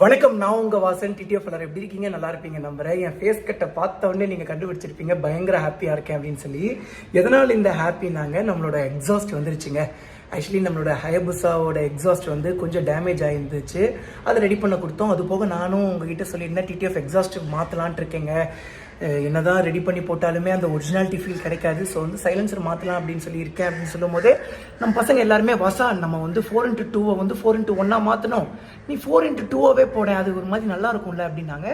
வணக்கம், நான் உங்க வாசன் டிடிஎஃப். எப்படி இருக்கீங்க? நல்லா இருப்பீங்க நம்புறேன். என் ஃபேஸ் கட்டை பார்த்த உடனே நீங்க கண்டுபிடிச்சிருப்பீங்க பயங்கர ஹாப்பியா இருக்கேன் அப்படின்னு சொல்லி. எதனால் இந்த ஹாப்பினாங்க, நம்மளோட எக்ஸாஸ்ட் வந்துருச்சுங்க. ஆக்சுவலி நம்மளோட ஹயபுசாவோட எக்ஸாஸ்ட் வந்து கொஞ்சம் டேமேஜ் ஆகிருந்துச்சு. அதை ரெடி பண்ண கொடுத்தோம். அது போக நானும் உங்ககிட்ட சொல்லியிருந்தேன் டிடிஎஃப் எக்ஸாஸ்ட் மாற்றலான்ட்டு இருக்கேங்க. என்னதான் ரெடி பண்ணி போட்டாலுமே அந்த ஒரிஜினாலிட்டி ஃபீல் கிடைக்காது. ஸோ வந்து சைலன்சர் மாற்றலாம் அப்படின்னு சொல்லியிருக்கேன். அப்படின்னு சொல்லும் போதே நம்ம பசங்க எல்லாருமே வாசா நம்ம வந்து 4x2 வந்து 4x1 மாற்றணும், நீ 4x2 போட, அது ஒரு மாதிரி நல்லா இருக்கும்ல அப்படின்னாங்க.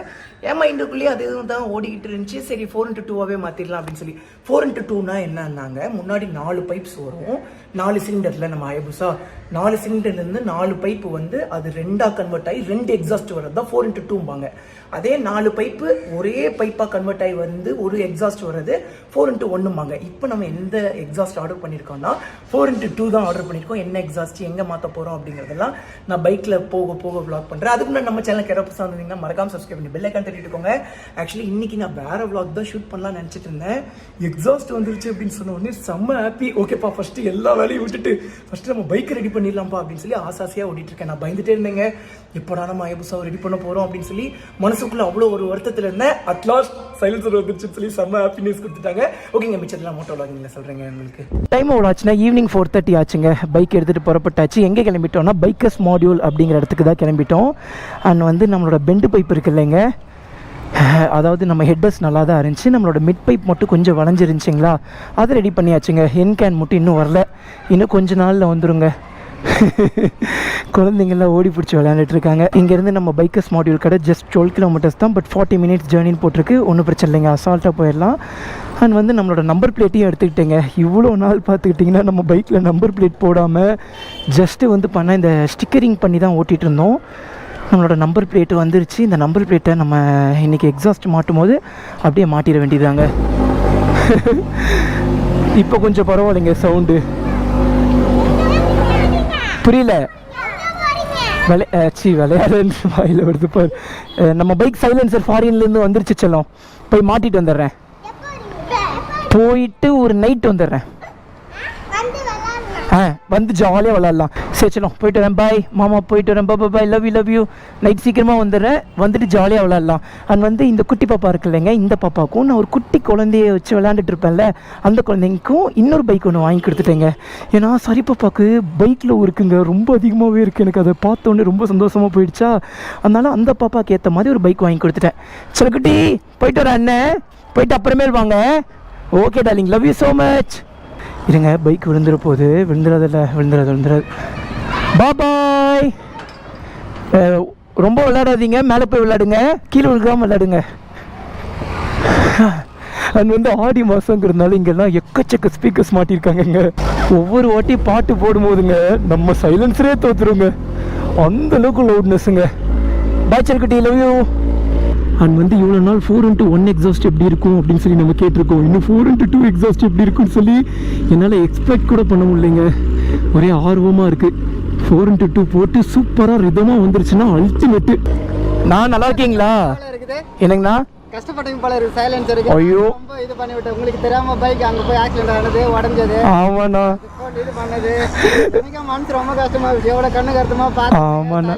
என் மைண்டுக்குள்ளேயே அது தான் ஓடிக்கிட்டு இருந்துச்சு. சரி 4x2 மாற்றிடலாம் அப்படின்னு சொல்லி. 4x2னா என்னன்னாங்க, முன்னாடி 4 பைப்ஸ் வரும். 4 சிலிண்டரில் நம்ம ஹயபுசா 4 சிலிண்டர்லேருந்து 4 பைப்பு வந்து அது 2ஆக கன்வெர்ட் ஆகி 2 எக்ஸாஸ்ட் வர்றது தான் 4x2பாங்க. அதே 4 பைப்பு ஒரே பைப்பாக கன்வெர்ட் ஆகி வந்து ஒரு எக்ஸாஸ்ட் வர்றது 4x1பாங்க. இப்போ நம்ம எந்த எக்ஸாஸ்ட் ஆர்டர் பண்ணியிருக்கோம்னா 4x2 தான் ஆர்டர் பண்ணியிருக்கோம். என்ன எக்ஸாஸ்ட் எங்கே மாற்ற போகிறோம் அப்படிங்கிறதெல்லாம் நான் பைக்கில் போக போக vlog பண்ணுறேன். அதுக்கு முன்னாடி நம்ம சேனல் புதுசாக வந்தீங்கன்னா மறக்காம சப்ஸ்கிரைப் பண்ணி பெல் ஐகான் தட்டிட்டுக்கோங்க. ஆக்சுவலி இன்னைக்கு நான் வேற vlog தான் ஷூட் பண்ணலாம்னு நினச்சிட்டு இருந்தேன். எக்ஸாஸ்ட் வந்துருச்சு அப்படின்னு சொன்ன உடனே செம்ம ஹாப்பி. ஓகேப்பா, ஃபர்ஸ்ட் எல்லா வேலையும் விட்டுட்டு ஃபர்ஸ்ட் நம்ம பைக் ரெடி பண்ணிடலாம்ப்பா அப்படின்னு சொல்லி ஆசாசியாக ஓடிட்டு இருக்கேன். நான் பயந்துட்டே இருந்தேங்க, எப்படா நம்ம ஹயபுசாவை ரெடி பண்ண போகிறோம் அப்படின்னு சொல்லி மனசுக்குள்ள அவ்வளோ ஒரு வருத்தத்தில் இருந்தேன். அட்லாஸ்ட் சைலன்சர் வந்துருச்சுன்னு சொல்லி செம்ம ஹாப்பினஸ் கொடுத்துட்டாங்க. ஓகேங்க, மிச்சத்தெல்லாம் மோட்டோ விளாகிங்கில் சொல்கிறேங்க. உங்களுக்கு டைம் எவ்வளோ ஆச்சுன்னா ஈவினிங் 4:30 ஆச்சுங்க. பைக் எடுத்துகிட்டு புறப்பட்டாச்சு. எங்கே கிளம்பிட்டோம்னா பைக்கர்ஸ் மாடியூல் அப்படிங்கிற இடத்துக்கு தான் கிளம்பிட்டோம். அண்ட் வந்து நம்மளோட பெண்டு பைப் இருக்கு இல்லைங்க, அதாவது நம்ம ஹெட்டர்ஸ் நல்லா தான் இருந்துச்சு, நம்மளோட மிட் பைப் மட்டும் கொஞ்சம் வளைஞ்சிருந்துச்சிங்களா, அதை ரெடி பண்ணியாச்சுங்க. ஹென் கேன் மட்டும் இன்னும் வரல, இன்னும் கொஞ்ச நாளில் வந்துருங்க. குழந்தைங்கள்லாம் ஓடி பிடிச்சி விளையாண்டுட்டு இருக்காங்க. இங்கேருந்து நம்ம பைக்கர்ஸ் மாடியூல் கடை ஜஸ்ட் 12 கிலோமீட்டர்ஸ் தான், பட் 40 மினிட்ஸ் ஜேர்னின்னு போட்டிருக்கு. ஒன்றும் பிரச்சனை இல்லைங்க, அசால்ட்டாக போயிடலாம். அண்ட் வந்து நம்மளோட நம்பர் பிளேட்டையும் எடுத்துக்கிட்டேங்க. இவ்வளோ நாள் பார்த்துக்கிட்டிங்கன்னா நம்ம பைக்கில் நம்பர் பிளேட் போடாமல் ஜஸ்ட்டு வந்து பண்ண இந்த ஸ்டிக்கரிங் பண்ணி தான் ஓட்டிகிட்டு இருந்தோம். நம்மளோட நம்பர் பிளேட்டு வந்துருச்சு. இந்த நம்பர் பிளேட்டை நம்ம இன்றைக்கி எக்ஸாஸ்ட் மாட்டும் போது அப்படியே மாட்டிட வேண்டியதாங்க. இப்போ கொஞ்சம் பரவாயில்லைங்க சவுண்டு. புரியல, விளையாடுன்னு வாயில் வருது பாரு. நம்ம பைக் சைலன்சர் ஃபாரின்லேருந்து வந்துருச்சு செல்லம். போய் மாட்டிட்டு வந்துடுறேன், போயிட்டு ஒரு நைட் வந்துடுறேன். வந்து ஜாலியாக விளாட்லாம். சரி செல்லம், போயிட்டு வரேன், பாய் மாமா, போயிட்டு வரேன், பாய், லவ் யூ. நைட் சீக்கிரமாக வந்துடுறேன், வந்துட்டு ஜாலியாக விளாட்லாம். அண்ட் வந்து இந்த குட்டி பாப்பா இருக்கு இல்லைங்க, இந்த பாப்பாவுக்கும் நான் ஒரு குட்டி குழந்தைய வச்சு விளையாண்டுட்டு இருப்பேன்ல, அந்த குழந்தைங்களுக்கும் இன்னொரு பைக் ஒன்று வாங்கி கொடுத்துட்டேங்க. ஏன்னா சரி பாப்பாவுக்கு பைக்கில் இருக்குங்க ரொம்ப அதிகமாகவே இருக்குது. எனக்கு அதை பார்த்தோன்னே ரொம்ப சந்தோஷமாக போயிடுச்சா, அதனால அந்த பாப்பாவுக்கு ஏற்ற மாதிரி ஒரு பைக் வாங்கி கொடுத்துட்டேன். சரி குட்டி, போயிட்டு வரேன் அண்ணன், போயிட்டு அப்புறமேல் வாங்க. Okay darling, love you so much. இருங்க, பைக் விழுந்துட போகுது. விழுந்துடாது. பாய். ரொம்ப விளையாடாதீங்க, மேலே போய் விளையாடுங்க, கீழே விழுகாமல் விளையாடுங்க. அது வந்து ஆடி மாதங்கிறதுனால இங்கெல்லாம் எக்கச்சக்க ஸ்பீக்கர்ஸ் மாட்டியிருக்காங்கங்க. ஒவ்வொரு வாட்டி பாட்டு போடும்போதுங்க நம்ம சைலன்ஸரே தோற்றுருங்க, அந்தளவுக்கு லவுட்னஸ்ஸுங்க. பாய் செல்குட்டி, லவ் யூ. அண்ட் வந்து இவ்வளோ நாள் 4x1 எக்ஸாஸ்ட் எப்படி இருக்கும் அப்படின்னு சொல்லி நம்ம கேட்டிருக்கோம். இன்னும் 4x2 எக்ஸாஸ்ட் எப்படி இருக்குன்னு சொல்லி என்னால் எக்ஸ்பெக்ட் கூட பண்ண முடியலைங்க. ஒரே ஆர்வமாக இருக்குது. 4x2 போட்டு சூப்பராக ரிதமாக வந்துருச்சுன்னா அல்டிமேட்டு. நான் நல்லா இருக்கீங்களா? என்னங்கண்ணா கஷ்டப்பட்டீங்க போல இருக்கு சைலன்சர் இருக்கு. ஐயோ, ரொம்ப இது பண்ணி விட்டு உங்களுக்கு தெரியாம பைக் அங்க போய் ஆக்சிடென்ட் ஆனது, உடைஞ்சது. ஆமாண்ணா, இது பண்ணது எனக்கு மனசு ரொம்ப கஷ்டமா இருந்துச்சு. எவ்வளவு கண்ணு கருத்துமா பார்த்து. ஆமாண்ணா,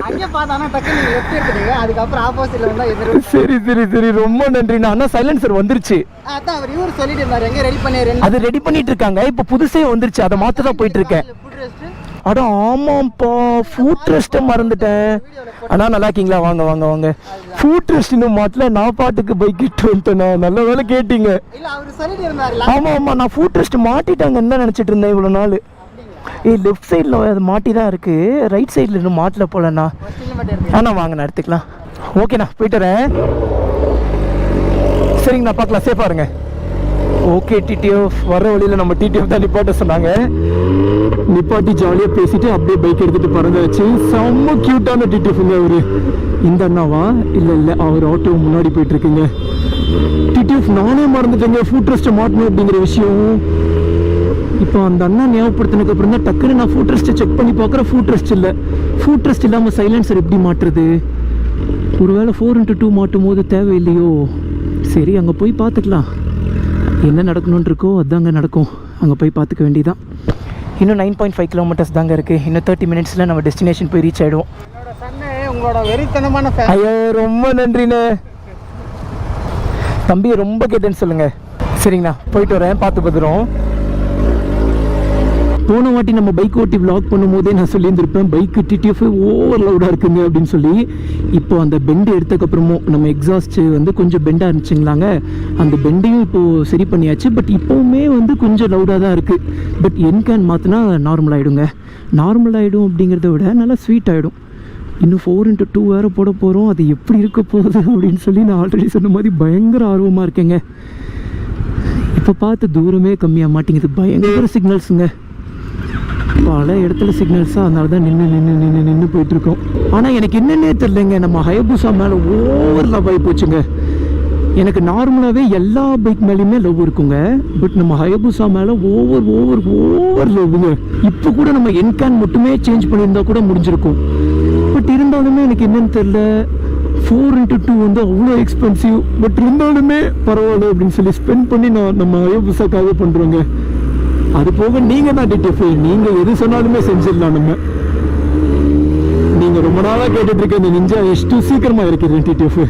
அங்கே பார்த்தானா டக்குனு நீங்க லெஃப்ட் எடுத்துட்டீங்க, அதுக்கப்புறம் ஆப்போசிட்ல வந்தா எதிர. சரி ரொம்ப நன்றிண்ணா. அண்ணா சைலன்சர் வந்துருச்சு. அதான் அவர் இவரு சொல்லிட்டு இருந்தாரு, எங்க ரெடி பண்ணிரு. அது ரெடி பண்ணிட்டு இருக்காங்க, இப்போ புதுசே வந்துருச்சு, அதை மாத்த தான் போயிட்டு இருக்கேன். அட ஆமாம்ப்பா, ஃபுட் ரெஸ்ட்டை மறந்துட்டேன். அண்ணா நல்லா இருக்கீங்களா? வாங்க. ஃபுட் ரெஸ்ட் இன்னும் மாட்டல, நான் பாட்டுக்கு பைக் இட்டு வந்துட்டேண்ணா. நல்ல வேலை கேட்டீங்க. ஆமாம், நான் ஃபுட் ரெஸ்ட் மாட்டிட்டாங்கன்னு தான் நினச்சிட்டு இருந்தேன் இவ்வளோ நாள். லெஃப்ட் சைடில் அது மாட்டி தான் இருக்குது, ரைட் சைடில் இன்னும் மாட்டல போலண்ணா. வாங்கண்ணா எடுத்துக்கலாம். ஓகேண்ணா, போயிட்டு வரேன். சரிங்கண்ணா, பார்க்கலாம், சேஃபாக இருங்க. ஓகே டிடிஎஃப், வர வழியில் நம்ம டிடிஎஃப் தான் நிப்பாட்ட சொன்னாங்க. நிப்பாட்டி ஜாலியாக பேசிட்டு அப்படியே பைக் எடுத்துகிட்டு பறந்தாச்சு. செம்ம க்யூட்டான டிடிஎஃப்ங்க அவரு. இந்த அண்ணாவா? இல்லை, அவர் ஆட்டோ முன்னாடி போயிட்டுருக்குங்க. டிடிஎஃப் நானே மறந்துட்டேங்க ஃபுட் ரெஸ்ட்டை மாட்டணும் அப்படிங்கிற விஷயம். இப்போ அந்த அண்ணா ஞாபகப்படுத்தினதுக்கு அப்புறம் தான் டக்குன்னு நான் ஃபுட் ரெஸ்ட்டை செக் பண்ணி பார்க்குறேன். ஃபுட் ரெஸ்ட் இல்லை. ஃபுட் ரெஸ்ட் இல்லாமல் சைலன்சர் எப்படி மாட்டுறது? ஒருவேளை 4x2 மாட்டும் போது தேவையில்லையோ? சரி, அங்கே போய் பார்த்துக்கலாம். என்ன நடக்கணும்னு இருக்கோ அதுதாங்க நடக்கும். அங்கே போய் பார்த்துக்க வேண்டியதான். இன்னும் 9.5 கிலோமீட்டர்ஸ் தாங்க இருக்குது. இன்னும் 30 மினிட்ஸில் நம்ம டெஸ்டினேஷன் போய் ரீச் ஆகிடுவோம். என்னோட சன்னை உங்களோட வெறித்தனமான ஃபேன். ஐயோ ரொம்ப நன்றிண்ணே. தம்பி ரொம்ப கேட்டேன்னு சொல்லுங்க. சரிங்கண்ணா, போயிட்டு வரேன், பார்த்து பத்திரம். போன வாட்டி நம்ம பைக் ஓட்டி விளாக் பண்ணும்போதே நான் சொல்லியிருந்திருப்பேன் பைக்கு டிடிஎஃப் ஓவர் லவுடாக இருக்குங்க அப்படின்னு சொல்லி. இப்போ அந்த பெண்டு எடுத்ததுக்கப்புறமும் நம்ம எக்ஸாஸ்ட் வந்து கொஞ்சம் பெண்டாக இருந்துச்சுங்களாங்க, அந்த பெண்டையும் இப்போது சரி பண்ணியாச்சு. பட் இப்போவுமே வந்து கொஞ்சம் லவுடாக தான் இருக்குது. பட் என்கேன் மாற்றினா நார்மல் ஆகிடுங்க. நார்மல் ஆகிடும் அப்படிங்கிறத விட நல்லா ஸ்வீட் ஆகிடும். இன்னும் 4x2 வேறு போட போகிறோம். அது எப்படி இருக்க போகுது அப்படின்னு சொல்லி நான் ஆல்ரெடி சொன்ன மாதிரி பயங்கர ஆர்வமாக இருக்கேங்க. இப்போ பார்த்து தூரமே கம்மியாக மாட்டேங்குது, பயங்கர சிக்னல்ஸுங்க. பல இடத்துல சிக்னல்ஸாக, அதனால தான் நின்று போயிட்டுருக்கோம். ஆனால் எனக்கு என்னென்னே தெரிலங்க, நம்ம ஹயபுசா மேலே ஓவர் லவ் ஆகி போச்சுங்க. எனக்கு நார்மலாகவே எல்லா பைக் மேலேயுமே லவ் இருக்குங்க. பட் நம்ம ஹயபுசா மேலே ஓவர் லவ்ங்க. இப்போ கூட நம்ம என்கேன் மட்டுமே சேஞ்ச் பண்ணியிருந்தா கூட முடிஞ்சிருக்கும். பட் இருந்தாலுமே எனக்கு என்னன்னு தெரியல, 4x2 வந்து அவ்வளோ எக்ஸ்பென்சிவ். பட் இருந்தாலுமே பரவாயில்ல அப்படின்னு சொல்லி ஸ்பெண்ட் பண்ணி நான் நம்ம ஹயபுசாக்காக பண்ணுறோங்க. அது போக நீங்கள் தான் டிடிஎஃப், நீங்கள் எது சொன்னாலுமே செஞ்சிடலாம். நீங்கள் ரொம்ப நாளாக கேட்டுட்ருக்க இந்த நிஞ்சா H2 சீக்கிரமாக இருக்கிறேன் டிடிஎஃப்.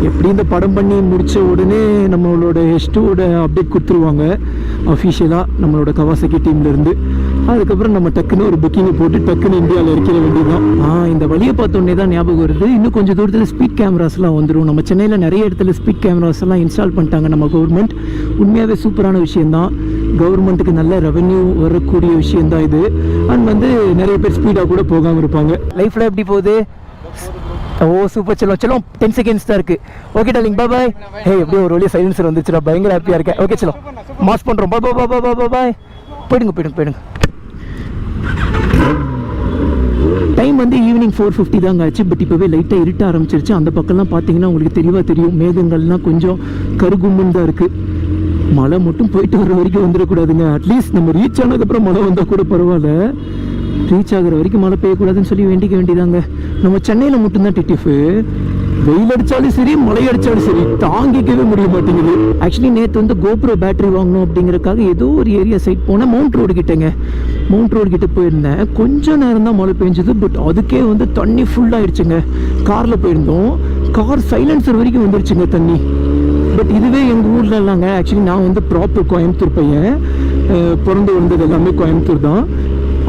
எப்படி இந்த படம் பண்ணி முடித்த உடனே நம்மளோட H2ஓட அப்டேட் கொடுத்துருவாங்க அஃபிஷியலாக நம்மளோட கவாசகி டீம்லேருந்து. அதுக்கப்புறம் நம்ம டக்குன்னு ஒரு புக்கிங்கை போட்டு டக்குன்னு இந்தியாவில் இருக்கிற வேண்டியதுதான். இந்த வழியை பார்த்தோன்னே தான் ஞாபகம் வருது, இன்னும் கொஞ்சம் தூரத்தில் ஸ்பீட் கேமராஸ்லாம் வந்துடும். நம்ம சென்னையில் நிறைய இடத்துல ஸ்பீட் கேமராஸ் எல்லாம் இன்ஸ்டால் பண்ணிட்டாங்க நம்ம கவர்மெண்ட். உண்மையாகவே சூப்பரான விஷயந்தான். கவர்மெண்ட்டுக்கு நல்ல ரெவென்யூ வரக்கூடிய விஷயந்தான் இது. அண்ட் வந்து நிறைய பேர் ஸ்பீடாக கூட போகாமல் இருப்பாங்க. லைஃப்பில் எப்படி போகுது? ஓ சூப்பர். செல்லம் 10 செகண்ட்ஸ் தான் இருக்குது. ஓகே டார்லிங், பாய் பாய். எப்படியோ ஒரு வழியாக சைலன்சர் வந்துச்சுடா, பயங்கர ஹாப்பியாக இருக்கேன். ஓகே செல்லம், மாஸ் பண்ணுறோம். பாய். போயிடுங்க. டைம் வந்து ஈவினிங் 4:50 தாங்க ஆச்சு. பட் இப்போவே லைட்டாக இருட்ட ஆரம்பிச்சிருச்சு. அந்த பக்கம்லாம் பார்த்தீங்கன்னா உங்களுக்கு தெளிவாக தெரியும், மேகங்கள்லாம் கொஞ்சம் கருகும்முன்னு தான் இருக்குது. மழை மட்டும் போயிட்டு வர வரைக்கும் வந்துடக்கூடாதுங்க. அட்லீஸ்ட் நம்ம ரீச் ஆனதுக்கப்புறம் மழை வந்தால் கூட பரவாயில்ல, ரீச் ஆகிற வரைக்கும் மழை பெய்யக்கூடாதுன்னு சொல்லி வேண்டிக்க வேண்டியதாங்க. நம்ம சென்னையில் மட்டும்தான் டிடிஎஃப் வெயில் அடித்தாலும் சரி மழை அடித்தாலும் சரி தாங்கிக்கவே முடிய மாட்டேங்குது. ஆக்சுவலி நேற்று வந்து கோப்ரோ பேட்டரி வாங்கணும் அப்படிங்கிறதுக்காக ஏதோ ஒரு ஏரியா சைட் போனேன். மவுண்ட் ரோடு கிட்ட போயிருந்தேன். கொஞ்சம் நேரம் தான் மழை பெஞ்சது. பட் அதுக்கே வந்து தண்ணி ஃபுல்லாகிடுச்சுங்க. காரில் போயிருந்தோம், கார் சைலன்சர் வரைக்கும் வந்துருச்சுங்க தண்ணி. பட் இதுவே எங்கள் ஊரில் இல்லைங்க. ஆக்சுவலி நான் வந்து ப்ராப்பர் கோயம்புத்தூர் பையன், பிறந்து வந்தது எல்லாமே கோயம்புத்தூர் தான்.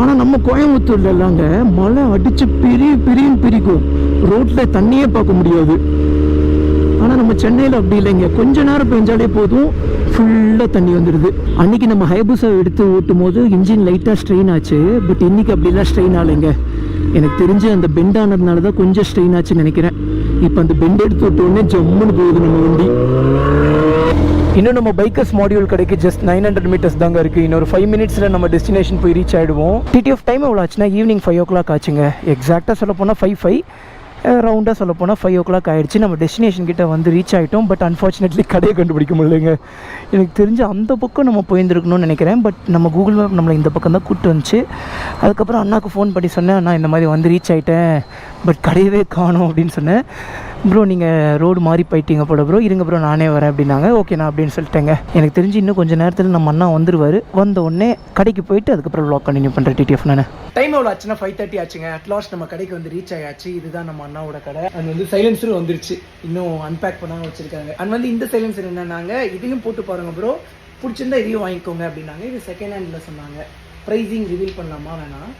ஆனால் நம்ம கோயம்புத்தூர்ல இல்லைங்க, மழை அடித்து பிரிக்கும், ரோட்டில் தண்ணியே பார்க்க முடியாது. ஆனால் நம்ம சென்னையில் அப்படி இல்லைங்க, கொஞ்ச நேரம் பெஞ்சாலே போதும் ஃபுல்லாக தண்ணி வந்துடுது. அன்றைக்கி நம்ம ஹயபுசா எடுத்து ஓட்டும் போது இன்ஜின் லைட்டாக ஸ்ட்ரெயின் ஆச்சு. பட் இன்றைக்கி அப்படிலாம் ஸ்ட்ரெயின் ஆகலைங்க. எனக்கு தெரிஞ்சு அந்த பெண்ட் ஆனதுனால தான் கொஞ்சம் ஸ்ட்ரெயின் ஆச்சுன்னு நினைக்கிறேன். இப்போ அந்த பெண்ட் எடுத்து விட்டோடனே ஜம்முன்னு போகுது நம்ம வண்டி. இன்னும் நம்ம பைக்கர்ஸ் மாடியூல் கடைக்கு ஜஸ்ட் 900 மீட்டர்ஸ் தாங்க இருக்குது. இன்னொரு 5 மினிட்ஸில் நம்ம டெஸ்டினேஷன் போய் ரீச் ஆகிடுவோம். டிடிஎஃப் டைம் எவ்வளோ ஆச்சுன்னா ஈவினிங் 5 o'clock ஆச்சுங்க. எக்ஸாக்டாக சொல்ல போனால் 5 ரவுண்டாக சொல்ல போனால் 5 o'clock ஆகிடுச்சு. நம்ம டெஸ்டினேஷன் கிட்ட வந்து ரீச் ஆகிட்டோம். பட் அன்ஃபார்ச்சுனேட்லி கடையை கண்டுபிடிக்க முடியலைங்க. எனக்கு தெரிஞ்சு அந்த பக்கம் நம்ம போயிருந்துருக்கணும்னு நினைக்கிறேன். பட் நம்ம கூகுள் மேப் நம்மளை இந்த பக்கம் தான் கூப்பிட்டு வந்துச்சு. அதுக்கப்புறம் அண்ணாவுக்கு ஃபோன் பண்ணி சொன்னேன், அண்ணா இந்த மாதிரி வந்து ரீச் ஆகிட்டேன், பட் கடையவே காணோம் அப்படின்னு சொன்னேன். ப்ரோ நீங்கள் ரோடு மாறி போயிட்டீங்க போல ப்ரோ, இருங்க ப்ரோ நானே வரேன் அப்படின்னாங்க. ஓகேண்ணா அப்படின்னு சொல்லிட்டேங்க. எனக்கு தெரிஞ்சு இன்னும் கொஞ்சம் நேரத்தில் நம்ம அண்ணா வந்துடுவார். வந்த உடனே கடைக்கு போயிட்டு அதுக்கப்புறம் வ்ளாக் கண்டினியூ பண்ணுறேன் டிடிஎஃப். நான் டைம் எவ்வளோ ஆச்சுன்னா 5:30 ஆச்சுங்க. அட்லாஸ்ட் நம்ம கடைக்கு வந்து ரீச் ஆயாச்சு. இதுதான் நம்ம அண்ணாவோட கடை. அது வந்து சைலன்சரும் வந்துருச்சு, இன்னும் அன்பேக் பண்ணாமல் வச்சுருக்காங்க. அண்ட் வந்து இந்த சைலன்சர் என்னன்னாங்க, இதையும் போட்டு பாருங்கள் ப்ரோ, பிடிச்சிருந்தா இதையும் வாங்கிக்கோங்க அப்படின்னாங்க. இது செகண்ட் ஹேண்டில் சொன்னாங்க. ப்ரைஸிங் ரிவீல் பண்ணலாமா வேணாம்?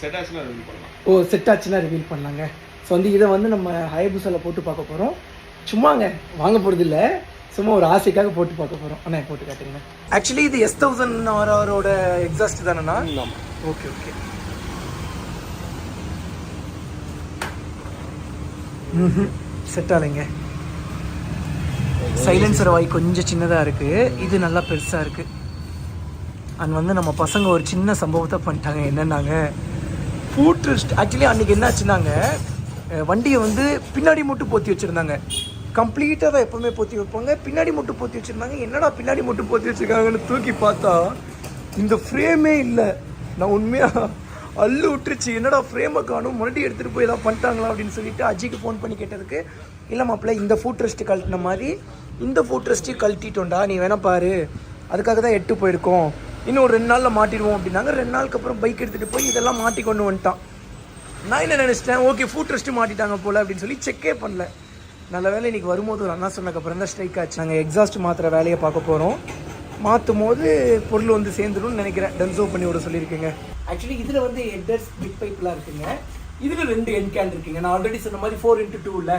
செட் ஆச்சுன்னா ரிவீல் பண்ணலாம். ஓ செட் ஆச்சுன்னா ரிவீல் பண்ணலாங்க. ஸோ வந்து இதை வந்து நம்ம ஹயபுசாவில் போட்டு பார்க்க போகிறோம். சும்மாங்க வாங்க போகிறது இல்லை, சும்மா ஒரு ஆசைக்காக போட்டு பார்க்க போகிறோம். அண்ணா போட்டு காட்டுங்க. ஆக்சுவலி இது S1000 எக்ஸாஸ்ட் தானேண்ணா? ஓகே செட் ஆகலைங்க. சைலன்சர் வாய் கொஞ்சம் சின்னதாக இருக்குது, இது நல்லா பெருசாக இருக்குது. அண்ட் வந்து நம்ம பசங்க ஒரு சின்ன சம்பவத்தை பண்ணிட்டாங்க. என்னன்னாங்க, ஃபுட் ரெஸ்ட் ஆக்சுவலி அன்றைக்கி என்ன ஆச்சுன்னாங்க, வண்டியை வந்து பின்னாடி மட்டும் போற்றி வச்சுருந்தாங்க. கம்ப்ளீட்டாக தான் எப்போவுமே போற்றி வைப்பாங்க, பின்னாடி மட்டும் போற்றி வச்சுருந்தாங்க. என்னடா பின்னாடி மட்டும் போற்றி வச்சுருக்காங்கன்னு தூக்கி பார்த்தா இந்த ஃப்ரேமே இல்லை. நான் உண்மையாக அள்ளு விட்டுருச்சு, என்னடா ஃப்ரேமை காணும், முன்னாடி எடுத்துகிட்டு போய் எதாவது பண்ணிட்டாங்களா அப்படின்னு சொல்லிட்டு அஜிக்கு ஃபோன் பண்ணி கேட்டதுக்கு, இல்லை மாப்பிள்ள இந்த ஃபுட் ரெஸ்ட்டு கழட்டின மாதிரி இந்த ஃபுட் ரெஸ்ட்டையும் கழட்டிட்டோண்டா, நீ வேணா பாரு, அதுக்காக தான் எட்டு போயிருக்கோம், இன்னும் ஒரு 2 நாளில் மாட்டிடுவோம் அப்படின்னாங்க. 2 நாளுக்கு அப்புறம் பைக் எடுத்துகிட்டு போய் இதெல்லாம் மாட்டி கொண்டு வந்துட்டான். நான் என்ன நினச்சிட்டேன், ஓகே ஃபுட் ரெஸ்ட்டு மாட்டிட்டாங்க போல் அப்படின்னு சொல்லி செக்கே பண்ணல. நல்ல வேலை இன்றைக்கி வரும்போது ஒரு அண்ணா சொன்னதுக்கப்புறம் தான் ஸ்ட்ரைக் ஆச்சு. நாங்கள் எக்ஸாஸ்ட் மாற்றுற வேலையை பார்க்க போகிறோம். மாற்றும் போது பொருள் வந்து சேர்ந்துடும் நினைக்கிறேன். டன்சோ பண்ணி விட சொல்லியிருக்கேங்க. ஆக்சுவலி இதில் வந்து எட்டர்ஸ் பிக் பைப்லாம் இருக்குங்க. இதில் 2 என் கேன் இருக்குங்க. நான் ஆல்ரெடி சொன்ன மாதிரி 4x2 இல்லை,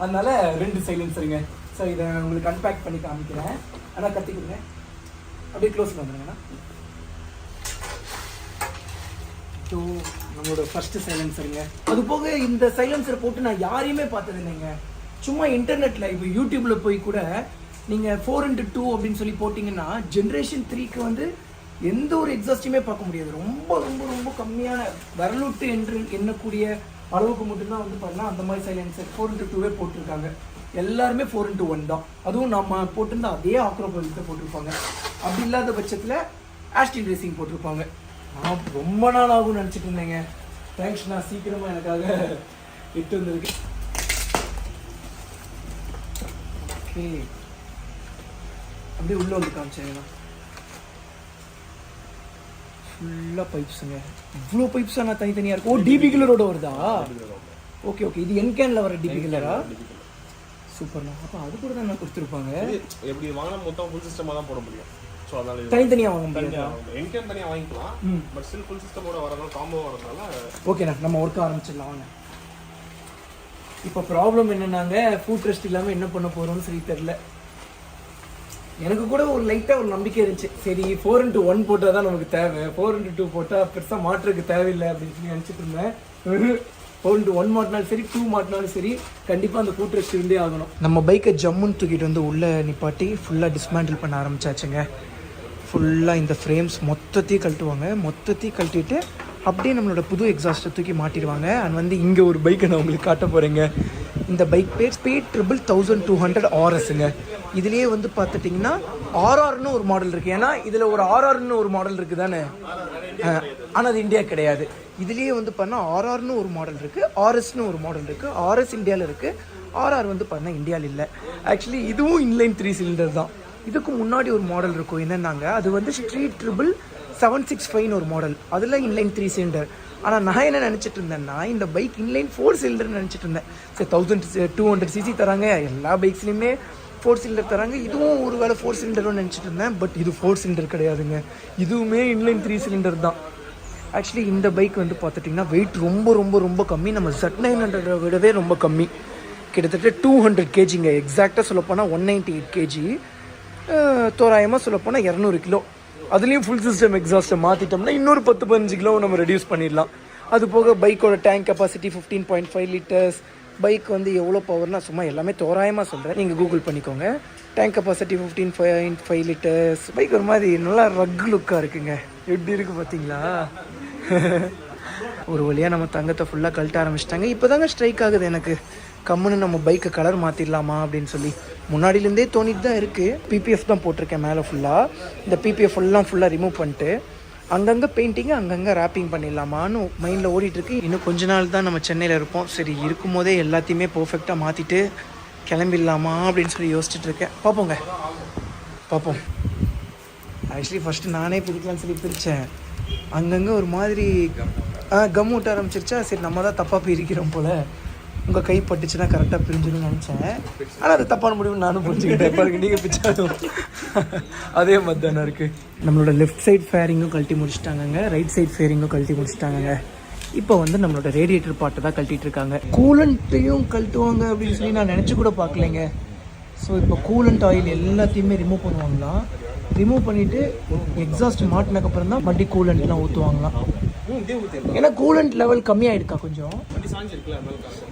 அதனால 2 சைலன்சருங்க. ஸோ இதை உங்களுக்கு அன்பேக் பண்ணி காமிக்கிறேன். ஆனால் கற்றுக்குங்க, அப்படியே க்ளோஸ் பண்ணுறேங்கண்ணா. ஸோ நம்மளோட ஃபஸ்ட்டு சைலன்சருங்க. அது போக இந்த சைலன்சரை போட்டு நான் யாரையுமே பார்த்தது இல்லைங்க. சும்மா இன்டர்நெட்டில் இப்போ யூடியூப்பில் போய் கூட நீங்கள் 4x2 அப்படின்னு சொல்லி போட்டிங்கன்னா ஜென்ரேஷன் 3க்கு வந்து எந்த ஒரு எக்ஸாஸ்டையுமே பார்க்க முடியாது. ரொம்ப ரொம்ப ரொம்ப கம்மியான வரலுட்டு என்று எண்ணக்கூடிய அளவுக்கு மட்டும்தான் வந்து பண்ணலாம். அந்த மாதிரி சைலன்சர் 4x2வே போட்டிருக்காங்க. எல்லாருமே 4x1 தான். அதுவும் நம்ம போட்டிருந்தா அதே ஆக்ரோபோலிஸை போட்டிருப்பாங்க. அப்படி இல்லாத பட்சத்தில் ஆஸ்டின் ரேசிங் போட்டிருப்பாங்க. நான் ரொம்ப நாள் ஆகும்னு நினச்சிட்டு இருந்தேங்க. தேங்க்ஸ், நான் சீக்கிரமாக எனக்காக இட்டு வந்திருக்கேன். ஓகே, அப்படியே உள்ளே வந்து காமிச்சேங்கண்ணா. ஃபுல்லாக பைப்ஸுங்க. இவ்வளோ பைப்ஸாக நான் தனித்தனியாக இருக்கும். ஓ, டிபி கில்லரோட வருதா? ஓகே ஓகே, இது என்கேனில் வர டிபி கில்லரா? சூப்பர்ண்ணா. அப்போ அது கூட தான் நான் கொடுத்துருப்பாங்க. எப்படி வாங்கினா மொத்தம் ஃபுல் சிஸ்டமாக தான் போட முடியும். ஸோ அதனால தனித்தனியாக வாங்க முடியாது. என்கேன் தனியாக வாங்கிக்கலாம், பட் ஸ்டில் ஃபுல் சிஸ்டமோட வரதுனால காம்போ வரதுனால ஓகேண்ணா, நம்ம ஒர்க் ஆரம்பிச்சிடலாம் வாங்க. இப்போ ப்ராப்ளம் என்னன்னாங்க, ஃபுட் ரெஸ்ட் இல்லாமல் என்ன பண்ண போகிறோம்னு சரி தெரில. எனக்கு கூட ஒரு லைட்டாக ஒரு நம்பிக்கை இருந்துச்சு. சரி 4x1 போட்டால் தான் நமக்கு தேவை, 4x2 போட்டால் பெருசாக மாற்றுறதுக்கு தேவையில்லை அப்படின்னு சொல்லி நினச்சிட்டு இருந்தேன். 4x1 மாட்டினாலும் சரி, 2 மாட்டினாலும் சரி, கண்டிப்பாக அந்த ஃபுட் ரெஸ்ட் இருந்தே ஆகணும். நம்ம பைக்கை ஜம்முன்னு தூக்கிட்டு வந்து உள்ளே நிப்பாட்டி ஃபுல்லாக டிஸ்மேண்டில் பண்ண ஆரம்பிச்சாச்சுங்க. ஃபுல்லாக இந்த ஃப்ரேம்ஸ் மொத்தத்தையும் கழட்டுவாங்க. மொத்தத்தையும் கழட்டிட்டு அப்படியே நம்மளோட புது எக்ஸாஸ்ட்டை தூக்கி மாட்டிடுவாங்க. அண்ட் வந்து இங்கே ஒரு பைக்கை நான் உங்களுக்கு காட்ட போகிறேங்க. இந்த பைக் பேர் ஸ்பீட் 1200 RSங்க. இதுலேயே வந்து பார்த்துட்டிங்கன்னா RRன்னு ஒரு மாடல் இருக்குது. ஏன்னா இதில் ஒரு RRன்னு ஒரு மாடல் இருக்குது தானே, ஆனால் அது இந்தியா கிடையாது. இதுலேயே வந்து பண்ணால் RRன்னு ஒரு மாடல் இருக்குது, RSன்னு ஒரு மாடல் இருக்குது. RS இந்தியாவில் இருக்குது, RR வந்து பண்ணால் இந்தியாவில் இல்லை. ஆக்சுவலி இதுவும் இன்லைன் 3 சிலிண்டர் தான். இதுக்கு முன்னாடி ஒரு மாடல் இருக்கும் என்னன்னாங்க, அது வந்து ஸ்ட்ரீட் 765 ஒரு மாடல். அதில் இன்லைன் 3 சிலிண்டர். ஆனால் நான் என்ன நினச்சிட்டு இருந்தேன்னா, இந்த பைக் இன்லைன் 4 சிலிண்டர்னு நினச்சிட்டு இருந்தேன். சரி 1200cc தராங்க, எல்லா பைக்ஸ்லையுமே 4 சிலிண்டர் தராங்க, இதுவும் ஒரு வேளை 4 சிலிண்டர்னு நினச்சிட்டு இருந்தேன். பட் இது 4 சிலிண்டர் கிடையாதுங்க, இதுவுமே இன்லைன் 3 சிலிண்டர் தான். ஆக்சுவலி இந்த பைக் வந்து பார்த்துட்டிங்கன்னா வெயிட் ரொம்ப ரொம்ப ரொம்ப கம்மி. நம்ம Z900 விடவே ரொம்ப கம்மி. கிட்டத்தட்ட 200 kgங்க. எக்ஸாக்டாக சொல்லப்போனால் 198 kg. தோராயமாக சொல்லப்போனால் 200 கிலோ. அதுலேயும் ஃபுல் சிஸ்டம் எக்ஸாஸ்ட்டை மாற்றிட்டோம்னா இன்னொரு 10-15 கிலோ நம்ம ரெடியூஸ் பண்ணிடலாம். அது போக பைக்கோட டேங்க் கெப்பாசிட்டி 15.5 லிட்டர்ஸ். பைக் வந்து எவ்வளோ பவர்னா சும்மா எல்லாமே தோராயமாக சொல்கிறேன், நீங்கள் கூகுள் பண்ணிக்கோங்க. Tank capacity 15.5 litres. பைக் ஒரு மாதிரி நல்லா ரக் லுக்காக இருக்குங்க. எப்படி இருக்குது பார்த்தீங்களா? ஒரு வழியாக நம்ம தங்கத்தை ஃபுல்லாக கழட்ட ஆரம்பிச்சிட்டாங்க. இப்போ தாங்க ஸ்ட்ரைக் ஆகுது எனக்கு, கம்முன்னு நம்ம பைக்கை கலர் மாற்றிடலாமா அப்படின்னு சொல்லி. முன்னாடியிலேருந்தே தோணிட்டு தான் இருக்குது. பிபிஎஃப் தான் போட்டிருக்கேன் மேலே ஃபுல்லாக. இந்த பிபிஎஃப் ஃபுல்லாக ரிமூவ் பண்ணிட்டு அங்கங்கே பெயிண்டிங்கு அங்கங்கே ரேப்பிங் பண்ணிடலாமான்னு மைண்டில் ஓடிட்டுருக்கு. இன்னும் கொஞ்ச நாள் தான் நம்ம சென்னையில் இருப்போம். சரி இருக்கும் போதே எல்லாத்தையுமே பர்ஃபெக்டாக மாற்றிட்டு கிளம்பிடலாமா அப்படின்னு சொல்லி யோசிச்சுட்டு இருக்கேன். பார்ப்போம். ஆக்சுவலி ஃபஸ்ட்டு நானே பிரிக்கலான்னு சொல்லி பிரித்தேன். அங்கங்கே ஒரு மாதிரி கம் ஊட்ட ஆரம்பிச்சிருச்சா. சரி நம்ம தான் தப்பாக பிரிக்கிறோம் போல், உங்கள் கை பட்டுச்சுன்னா கரெக்டாக பிரிஞ்சுன்னு நினச்சேன். ஆனால் அது தப்பான முடிவு நானும் புரிஞ்சுக்கிட்டேன். பாருங்க, நீங்கள் பிச்சாலும் அதே மாதிரி தானே இருக்குது. நம்மளோட லெஃப்ட் சைட் ஃபேரிங்கும் கழட்டி முடிச்சிட்டாங்கங்க, ரைட் சைட் ஃபேரிங்கும் கழட்டி முடிச்சிட்டாங்கங்க. இப்போ வந்து நம்மளோட ரேடியேட்டர் பாட்டை தான் கழட்டிட்டு இருக்காங்க. கூலண்ட்டையும் கழட்டுவாங்க அப்படின்னு சொல்லி நான் நினச்சி கூட பார்க்கலைங்க. ஸோ இப்போ கூலண்ட் ஆயில் எல்லாத்தையுமே ரிமூவ் பண்ணுவாங்களாம். ரிமூவ் பண்ணிவிட்டு எக்ஸாஸ்ட் மாட்டினதுக்கப்புறம் தான் வண்டி கூலண்ட்லாம் ஊற்றுவாங்களாம். ஏன்னா கூலண்ட் லெவல் கம்மியாகிடுக்கா கொஞ்சம்,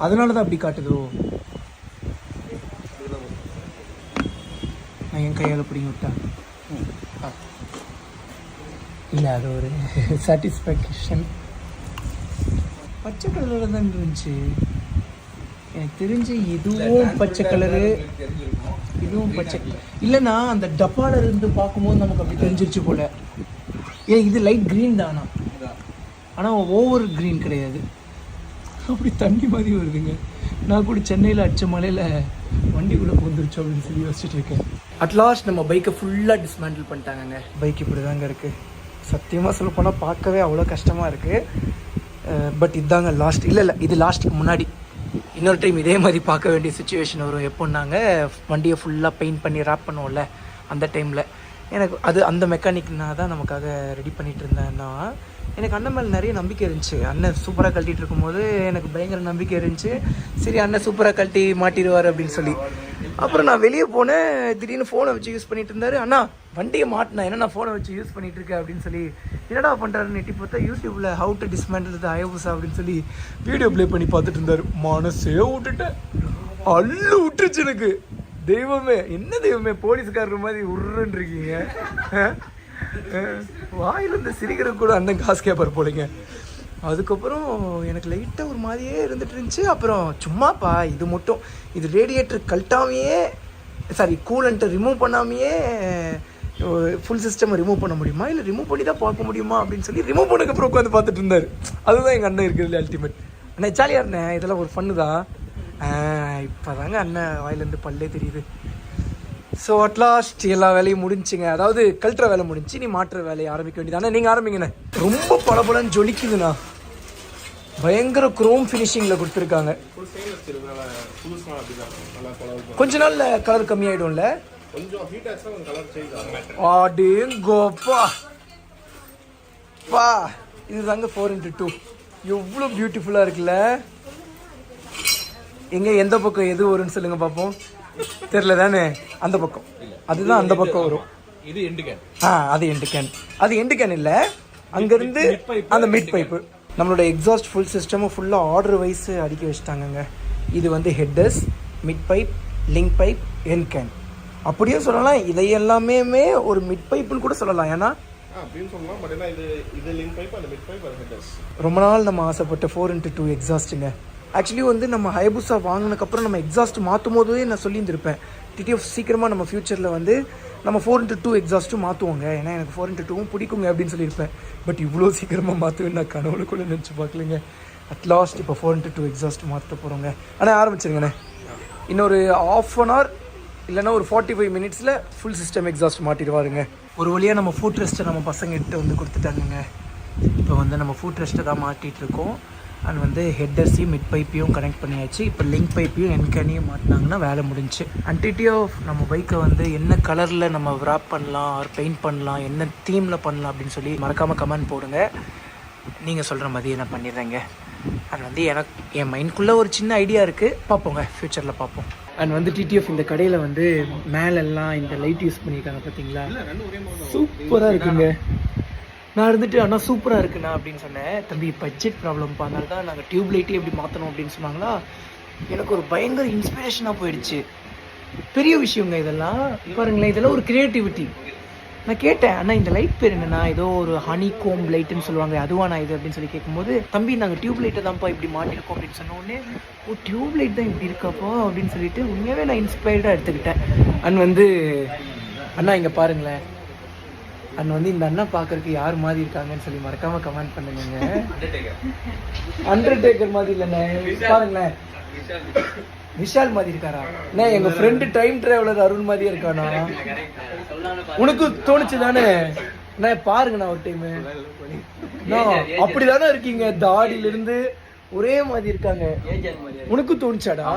அதனால தான் அப்படி காட்டுதோ. நான் என் கையால் பிடிங்க விட்டேன் இல்லை, அது ஒரு சாட்டிஸ்ஃபேக்ஷன். பச்சை கலரில் தான் இருந்துச்சு எனக்கு தெரிஞ்சு. இதுவும் பச்சை கலரு, இதுவும் பச்சை இல்லைண்ணா. அந்த டப்பால இருந்து பார்க்கும்போது நமக்கு அப்படி தெரிஞ்சிருச்சு போல. ஏன் இது லைட் க்ரீன் தானா, ஆனால் ஓவர் க்ரீன் கிடையாது. அப்படி தண்ணி மாதிரி வருதுங்க. நான் கூட சென்னையில் அடித்த மலையில் வண்டி கூட வந்துருச்சு அப்படின்னு சொல்லி யோசிச்சுட்டு இருக்கேன். அட்லாஸ்ட் நம்ம பைக்கை ஃபுல்லாக டிஸ்மேண்டில் பண்ணிட்டாங்கங்க. பைக் இப்படி தாங்க இருக்குது. சத்தியமாக சொல்ல போனால் பார்க்கவே அவ்வளோ கஷ்டமாக இருக்குது. பட் இதாங்க லாஸ்ட். இல்லை இது லாஸ்ட்டுக்கு முன்னாடி இன்னொரு டைம் இதே மாதிரி பார்க்க வேண்டிய சுச்சுவேஷன் வரும். எப்போன்னாங்க வண்டியை ஃபுல்லாக பெயிண்ட் பண்ணி ரேப் பண்ணுவோம்ல அந்த டைமில் எனக்கு அது அந்த மெக்கானிக்னா தான் நமக்காக ரெடி பண்ணிகிட்டு இருந்தேன்னா எனக்கு அண்ணன் மேலே நிறைய நம்பிக்கை இருந்துச்சு. அண்ணன் சூப்பராக கழட்டிகிட்டு இருக்கும்போது எனக்கு பயங்கர நம்பிக்கை இருந்துச்சு. சரி அண்ணன் சூப்பராக கழட்டி மாட்டிடுவார் அப்படின்னு சொல்லி. அப்புறம் நான் வெளியே போனேன். திடீர்னு ஃபோனை வச்சு யூஸ் பண்ணிட்டு இருந்தாரு. அண்ணா வண்டியை மாட்டினேன், ஏன்னா நான் ஃபோனை வச்சு யூஸ் பண்ணிட்டு இருக்கேன் அப்படின்னு சொல்லி என்னடா பண்ணுறாருன்னு நெட்டி பார்த்தா யூடியூப்பில் how to dismantle the Hayabusa அப்படின்னு சொல்லி வீடியோ ப்ளே பண்ணி பார்த்துட்டு இருந்தார். மனசே விட்டுட்டேன், அள்ளு விட்டுருச்சு எனக்கு. தெய்வமே, என்ன தெய்வமே, போலீஸ்காரர் மாதிரி உருன்னு இருக்கீங்க. வாயில் இந்த சிரிக்கிற கூட அண்ணன் காசு கேட்பார் போலங்க. அதுக்கப்புறம் எனக்கு லைட்டாக ஒரு மாதிரியே இருந்துட்டு இருந்துச்சு. அப்புறம் சும்மாப்பா இது மட்டும், இது ரேடியேட்டர் கழட்டாமையே சாரி கூலண்ட்டை ரிமூவ் பண்ணாமையே ஃபுல் சிஸ்டம் ரிமூவ் பண்ண முடியுமா, இல்லை ரிமூவ் பண்ணி தான் பார்க்க முடியுமா அப்படின்னு சொல்லி ரிமூவ் பண்ணதுக்கப்புறம் உட்காந்து பார்த்துட்டு இருந்தார். அதுதான் எங்கள் அண்ணன் இருக்கிறதுல அல்டிமேட். அண்ணா ஜாலியாக இருந்தேன், இதெல்லாம் ஒரு ஃபன்னு தான். இப்போ தாங்க அண்ணன் வாயிலேருந்து பல்லே தெரியுது. ஸோ அட்லாஸ்ட் எல்லா வேலையும் முடிஞ்சுங்க. அதாவது கல்ட்டுற வேலை முடிஞ்சு, நீ மாற்றுற வேலையை ஆரம்பிக்க வேண்டியது. ஆனால் நீங்கள் ஆரம்பிங்கண்ணே. ரொம்ப பளபளன்னு ஜொலிக்குதுண்ணா. பயங்கர குரோம் ஃபினிஷிங்கில் கொடுத்துருக்காங்க. கொஞ்ச நாள்ல கலர் கம்மியாயிடும்ல. அடேங்கப்பா பா, இது தாங்க 4x2. எவ்வளோ பியூட்டிஃபுல்லாக இருக்குல்ல. எங்க எந்த பக்கம் எது வரும்னு சொல்லுங்க பார்ப்போம். தெரியல தானே, அந்த பக்கம் அதுதான் அந்த பக்கம் வரும். இது எண்டு கேன். அது எண்டு கேன். அது எண்டு கேன் இல்லை, அங்கேருந்து அந்த மிட் பைப்பு. நம்மளோட எக்ஸாஸ்ட் ஃபுல் சிஸ்டமும் ஃபுல்லாக ஆர்டர் வைஸ் அடுக்கி வச்சுட்டாங்கங்க. இது வந்து headers, mid pipe, link pipe, end can அப்படியே சொல்லலாம். இதை எல்லாமே ஒரு மிட் பைப்புன்னு கூட சொல்லலாம். ஏன்னா ரொம்ப நாள் நம்ம ஆசைப்பட்ட 4x2 எக்ஸாஸ்ட்டுங்க. ஆக்சுவலி வந்து நம்ம ஹயபுசா வாங்கினதுக்கப்புறம் நம்ம எக்ஸாஸ்ட் மாற்றும் போதே நான் சொல்லியிருந்திருப்பேன், டிடிஎஃப் சீக்கிரமாக நம்ம ஃப்யூச்சரில் வந்து நம்ம 4x2 எக்ஸாஸ்ட்டும் மாற்றுவோங்க, ஏன்னா எனக்கு 4x2வும் பிடிக்குங்க அப்படின்னு சொல்லியிருப்பேன். பட் இவ்வளோ சீக்கிரமாக மாற்றுவேன் நான் கனவுல கூட நினச்சி பார்க்கலங்க. அட்லாஸ்ட் இப்போ 4x2 எக்ஸாஸ்ட் மாற்ற போகிறோங்க. ஆனால் ஆரம்பிச்சிருங்கண்ணே. இன்னொரு ½ அன் ஹவர் இல்லைன்னா ஒரு 45 மினிட்ஸில் ஃபுல் சிஸ்டம் எக்ஸாஸ்ட் மாட்டிடுவாருங்க. ஒரு வழியாக நம்ம ஃபுட் ரெஸ்ட்டை நம்ம பசங்க கிட்ட வந்து கொடுத்துட்டாங்கங்க. இப்போ வந்து நம்ம ஃபுட் ரெஸ்ட்டை தான் மாட்டிகிட்ருக்கோம். அண்ட் வந்து ஹெட்டர்ஸையும் மிட் பைப்பையும் கனெக்ட் பண்ணியாச்சு. இப்போ லிங்க் பைப்பையும் என்கேனையும் மாட்டினாங்கன்னா வேலை முடிஞ்சு. அன்டிட்டி ஆஃப் நம்ம பைக்கை வந்து என்ன கலரில் நம்ம ராப் பண்ணலாம், ஆர் பெயிண்ட் பண்ணலாம், என்ன தீமில் பண்ணலாம் அப்படின்னு சொல்லி மறக்காமல் கமெண்ட் போடுங்க. நீங்கள் சொல்கிற மாதிரி நான் பண்ணிடுறேங்க. அது வந்து எனக்கு என் மைண்ட்குள்ளே ஒரு சின்ன ஐடியா இருக்குது, பார்ப்போங்க ஃப்யூச்சரில் பார்ப்போம். அண்ட் வந்து டிடிஎஃப் இந்த கடையில் வந்து மேலெல்லாம் இந்த லைட் யூஸ் பண்ணியிருக்காங்க பார்த்தீங்களா, சூப்பராக இருக்குங்க. நான் இருந்துட்டு அண்ணா சூப்பராக இருக்குண்ணா அப்படின்னு சொன்னேன். தம்பி பட்ஜெட் ப்ராப்ளம்ப்பா, அதனால தான் நாங்கள் டியூப் லைட்டே எப்படி மாற்றணும் அப்படின்னு சொன்னாங்களா. எனக்கு ஒரு பயங்கர இன்ஸ்பிரேஷனாக போயிடுச்சு. பெரிய விஷயங்க இதெல்லாம். பாருங்களேன், இதெல்லாம் ஒரு க்ரியேட்டிவிட்டி. நான் கேட்டேன், அண்ணா இந்த லைட் பேர் என்னன்னா, ஏதோ ஒரு ஹனி கோம் லைட்டுன்னு சொல்லுவாங்க, அதுவா நான் இது அப்படின்னு சொல்லி கேட்கும்போது, தம்பி நாங்கள் டியூப் லைட்டை தான்ப்பா இப்படி மாட்டிருக்கோம் அப்படின்னு சொன்ன உடனே, ஓ டியூப் லைட் தான் இப்படி இருக்காப்பா அப்படின்னு சொல்லிட்டு உண்மையாகவே நான் இன்ஸ்பயர்டாக எடுத்துக்கிட்டேன். அண்ட் வந்து அண்ணா இங்கே பாருங்களேன், அண்ட் வந்து இந்த அண்ணா பார்க்கறதுக்கு யார் மாதிரி இருக்காங்கன்னு சொல்லி மறக்காமல் கமெண்ட் பண்ணுங்க. அண்டர்டேக்கர் மாதிரி இல்லைண்ணே, பாருங்களேன் விஷால் மாதிரி இருக்காரா? அண்ணா எங்க ஃப்ரெண்டு டைம் டிராவலர் அருண் மாதிரியே இருக்கானா? உனக்கு தோணுச்சு தானே? நான் பாருங்கண்ணா ஒரு டைம். அப்படிதானே இருக்கீங்க, தாடியில இருந்து ஒரே மாதிரி இருக்காங்க. உனக்கு தோணுச்சாடா?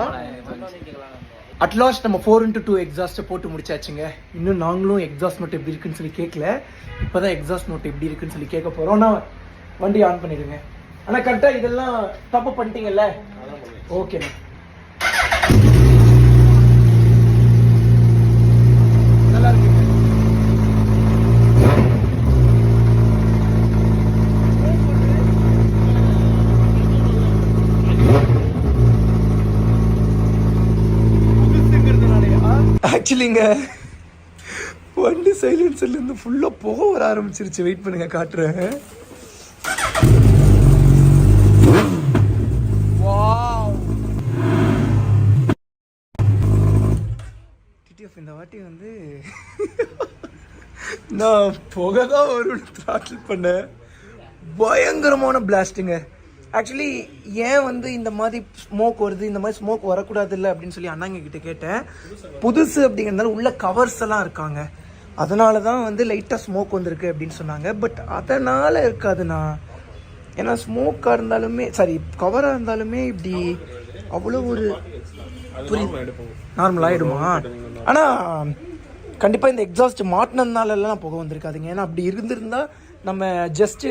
அட்லாஸ்ட் நம்ம 4x2 எக்ஸாஸ்ட்டை போட்டு முடிச்சாச்சுங்க. இன்னும் நாங்களும் எக்ஸாஸ்ட் நோட் எப்படி இருக்குன்னு சொல்லி கேட்கல. இப்போதான் எக்ஸாஸ்ட் நோட் எப்படி இருக்குன்னு சொல்லி கேட்க போறோம். நான் வண்டி ஆன் பண்ணிடுங்க. ஆனா கரெக்டா இதெல்லாம் தப்பு பண்ணிட்டீங்கல்ல? ஓகேண்ணா. நல்லா இருக்குங்க. ஆக்சுவலிங்க வண்டி சைலன்சர்லேருந்து ஃபுல்லாக புகை வர ஆரம்பிச்சிருச்சு. வெயிட் பண்ணுங்க, காட்டுறேன். டிடிஎஃப் இந்த வாட்டி வந்து நான் புகை தான் வரும்னு த்ராட்டில் பண்ணேன். பயங்கரமான பிளாஸ்ட்டுங்க. ஆக்சுவலி ஏன் வந்து இந்த மாதிரி ஸ்மோக் வருது, இந்த மாதிரி ஸ்மோக் வரக்கூடாது இல்லை அப்படின்னு சொல்லி அண்ணாங்க கிட்ட கேட்டேன். புதுசு அப்படிங்கிறதுனால உள்ள கவர்ஸ் எல்லாம் இருக்காங்க, அதனால தான் வந்து லைட்டாக ஸ்மோக் வந்திருக்கு அப்படின்னு சொன்னாங்க. பட் அதனால் இருக்காதுண்ணா, ஏன்னா ஸ்மோக்காக இருந்தாலுமே சாரி கவராக இருந்தாலுமே இப்படி அவ்வளோ ஒரு நார்மல் ஆகிடுமா? ஆனால் கண்டிப்பாக இந்த எக்ஸாஸ்ட் மாட்டினதுனாலலாம் புகை வந்திருக்காதுங்க. ஏன்னா அப்படி இருந்திருந்தா நம்ம ஜஸ்ட்டு